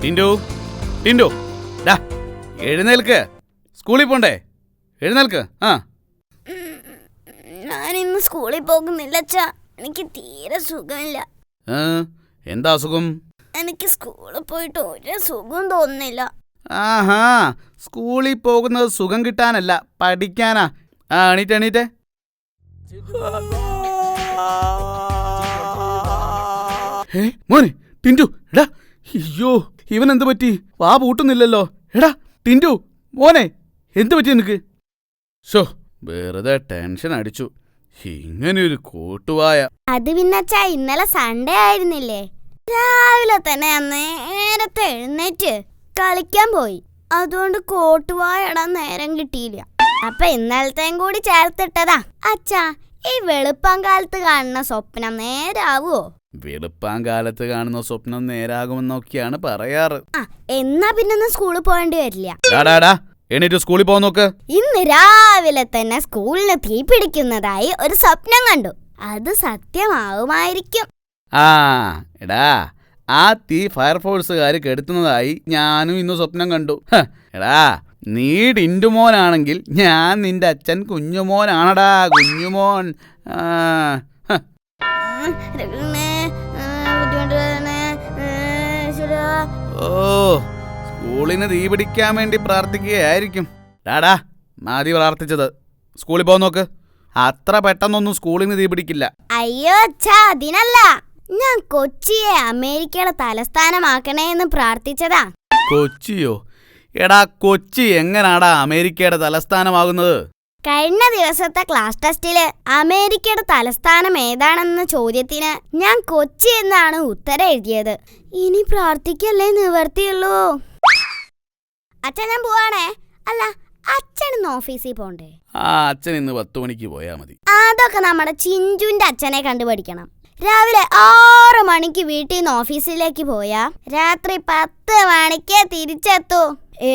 ടിൻഡു ടിൻഡു ഡാ എഴുന്നേൽക്ക്, സ്കൂളിൽ പോണ്ടേ? എഴുന്നേൽക്ക്. ഞാൻ ഇന്ന് സ്കൂളിൽ പോകുന്നില്ല അച്ഛാ. എനിക്ക് തീരെ സുഖമില്ല. എന്താ അസുഖം? എനിക്ക് സ്കൂളിൽ പോയിട്ട് ഒരു സുഖം തോന്നുന്നില്ല. ആഹാ, സ്കൂളിൽ പോകുന്നത് സുഖം കിട്ടാനല്ല, പഠിക്കാനാ. എണീറ്റ് എണീറ്റേ. മോനെ ടിൻഡു, എടാ അയ്യോ ഇവൻ എന്ത് പറ്റി? വാ പൂട്ടുന്നില്ലല്ലോ. എടാ ടിൻഡു മോനെ, എന്ത് പറ്റി നിനക്ക്? ഷോ, വെറുതെ ടെൻഷൻ അടിച്ചു. ഇങ്ങനെയൊരു കൂട്ടുവായ. അത് പിന്നെ അച്ഛാ, ഇന്നലെ സൺഡേ ആയിരുന്നില്ലേ? രാവിലെ തന്നെ നേരത്തെ എഴുന്നേറ്റ് കളിക്കാൻ പോയി. അതുകൊണ്ട് കോട്ടുവായ ഇടാൻ നേരം കിട്ടിയില്ല. അപ്പൊ ഇന്നലത്തെയും കൂടി ചേർത്തിട്ടതാ. അച്ഛാ, ഈ വെളുപ്പാങ്കാലത്ത് കാണുന്ന സ്വപ്നം നേരാവോ? വെളുപ്പാങ്കാലത്ത് കാണുന്ന സ്വപ്നം നേരാകുമെന്നൊക്കെയാണ് പറയാറ്. എന്നാ പിന്നെ സ്കൂളിൽ പോകേണ്ടി വരില്ല. എണീറ്റ് സ്കൂളിൽ പോകാൻ നോക്ക്. ഇന്ന് രാവിലെ തന്നെ സ്കൂളിന് തീ പിടിക്കുന്നതായി ഒരു സ്വപ്നം കണ്ടു. അത് സത്യമാവുമായിരിക്കും. എടാ, ആ തീ ഫയർഫോഴ്സുകാർ കെടുത്തുന്നതായി ഞാനും ഇന്ന് സ്വപ്നം കണ്ടു. എടാ, നീ ടിൻഡുമോനാണെങ്കിൽ ഞാൻ നിന്റെ അച്ഛൻ കുഞ്ഞുമോനാണടാ, കുഞ്ഞുമോൻ. ഓ, സ്കൂളിന് തീ പിടിക്കാൻ വേണ്ടി പ്രാർത്ഥിക്കുകയായിരിക്കും. ഡാടാ, മതി പ്രാർത്ഥിച്ചത്. സ്കൂളിൽ പോകാൻ നോക്ക്. അത്ര പെട്ടെന്നൊന്നും സ്കൂളിന് തീ പിടിക്കില്ല. അയ്യോ അച്ഛാ, അതിനല്ല. ഞാൻ കൊച്ചിയെ അമേരിക്കയുടെ തലസ്ഥാനമാക്കണേന്ന് പ്രാർത്ഥിച്ചതാ. കൊച്ചിയോ? എടാ, കൊച്ചി എങ്ങനാടാ അമേരിക്കയുടെ തലസ്ഥാനമാകുന്നത്? കഴിഞ്ഞ ദിവസത്തെ ക്ലാസ് ടെസ്റ്റില് അമേരിക്കയുടെ തലസ്ഥാനം ഏതാണെന്ന ചോദ്യത്തിന് ഞാൻ കൊച്ചി എന്നാണ് ഉത്തരം എഴുതിയത്. ഇനി പ്രാർത്ഥിക്കല്ലേ നിവർത്തിയുള്ളൂ. അച്ഛൻ, ഞാൻ പോവാണേ. അല്ല, അച്ഛൻ ഇന്ന് ഓഫീസിൽ പോണ്ടേ? അച്ഛൻ ഇന്ന് 10 മണിക്ക് പോയാ മതി. അതൊക്കെ നമ്മുടെ ചിഞ്ചുന്റെ അച്ഛനെ കണ്ടുപഠിക്കണം. രാവിലെ 6 മണിക്ക് വീട്ടിൽ നിന്ന് ഓഫീസിലേക്ക് പോയാ രാത്രി 10 മണിക്ക് തിരിച്ചെത്തൂ.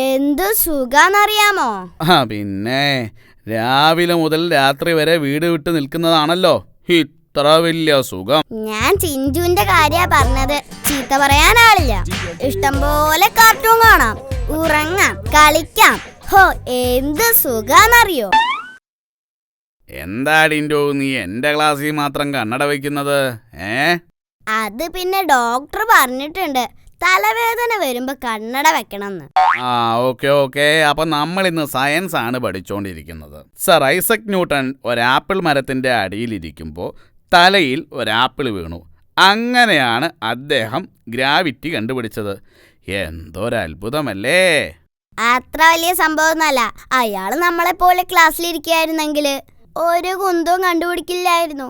എന്ത് സുഖാന്നറിയാമോ? പിന്നെ രാവിലെ മുതൽ രാത്രി വരെ വീട് വിട്ട് നിൽക്കുന്നതാണല്ലോ ഇത്ര വലിയ സുഖം. ഞാൻ ചിഞ്ചുവിന്റെ കാര്യാ പറഞ്ഞത്. ചീത്ത പറയാനാളില്ല. ഇഷ്ടം പോലെ കാർട്ടൂൺ കാണാം, ഉറങ്ങാം, കളിക്കാം. ഹോ, എന്ത് സുഖാന്നറിയോ? എന്താ ടിൻഡു, നീ എന്റെ ക്ലാസ്സിൽ മാത്രം കണ്ണട വയ്ക്കുന്നത്? അത് പിന്നെ ഡോക്ടർ പറഞ്ഞിട്ടുണ്ട്, തലവേദന വരുമ്പോ കണ്ണട വെക്കണമെന്ന്. ഓക്കെ. അപ്പൊ നമ്മൾ ഇന്ന് സയൻസ് ആണ് പഠിച്ചോണ്ടിരിക്കുന്നത്. സർ ഐസക് ന്യൂട്ടൺ ഒരാപ്പിൾ മരത്തിന്റെ അടിയിലിരിക്കുമ്പോൾ തലയിൽ ഒരാപ്പിൾ വീണു. അങ്ങനെയാണ് അദ്ദേഹം ഗ്രാവിറ്റി കണ്ടുപിടിച്ചത്. എന്തൊരത്ഭുതമല്ലേ? അത്ര വലിയ സംഭവമൊന്നുമല്ല. അയാള് നമ്മളെ പോലെ ക്ലാസ്സിലിരിക്കുകയായിരുന്നെങ്കിൽ ഒരു കുന്തവും കണ്ടുപിടിക്കില്ലായിരുന്നു.